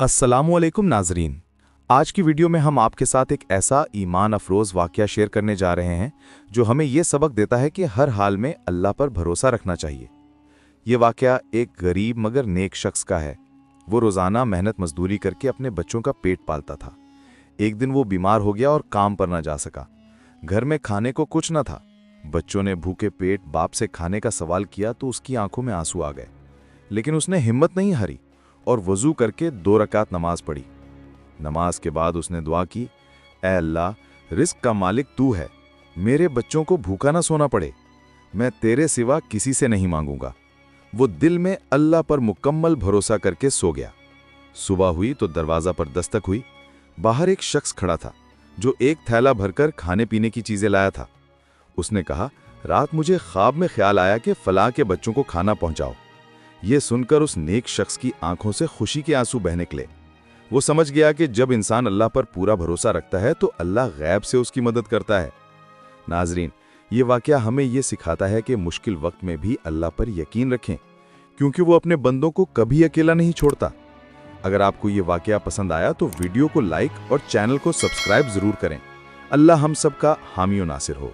अस्सलामुअलैकुम नाजरीन। आज की वीडियो में हम आपके साथ एक ऐसा ईमान अफरोज़ वाक़या शेयर करने जा रहे हैं जो हमें ये सबक देता है कि हर हाल में अल्लाह पर भरोसा रखना चाहिए। ये वाक़या एक गरीब मगर नेक शख्स का है। वो रोज़ाना मेहनत मजदूरी करके अपने बच्चों का पेट पालता था। एक दिन वो बीमार हो गया और काम पर न जा सका। घर में खाने को कुछ न था। बच्चों ने भूखे पेट बाप से खाने का सवाल किया तो उसकी आंखों में आंसू आ गए, लेकिन उसने हिम्मत नहीं हारी और वजू करके 2 रकात नमाज पढ़ी। नमाज के बाद उसने दुआ की, ऐ अल्लाह, रिस्क का मालिक तू है, मेरे बच्चों को भूखा ना सोना पड़े, मैं तेरे सिवा किसी से नहीं मांगूंगा। वो दिल में अल्लाह पर मुकम्मल भरोसा करके सो गया। सुबह हुई तो दरवाजा पर दस्तक हुई। बाहर एक शख्स खड़ा था जो एक थैला भरकर खाने पीने की चीजें लाया था। उसने कहा, रात मुझे ख्वाब में ख्याल आया कि फलां के बच्चों को खाना पहुंचाओ। ये सुनकर उस नेक शख्स की आंखों से खुशी के आंसू बह निकले। वो समझ गया कि जब इंसान अल्लाह पर पूरा भरोसा रखता है तो अल्लाह गैब से उसकी मदद करता है। नाजरीन, ये वाकया हमें ये सिखाता है कि मुश्किल वक्त में भी अल्लाह पर यकीन रखें, क्योंकि वो अपने बंदों को कभी अकेला नहीं छोड़ता। अगर आपको ये वाकया पसंद आया तो वीडियो को लाइक और चैनल को सब्सक्राइब जरूर करें। अल्लाह हम सबका हामी और नासिर हो।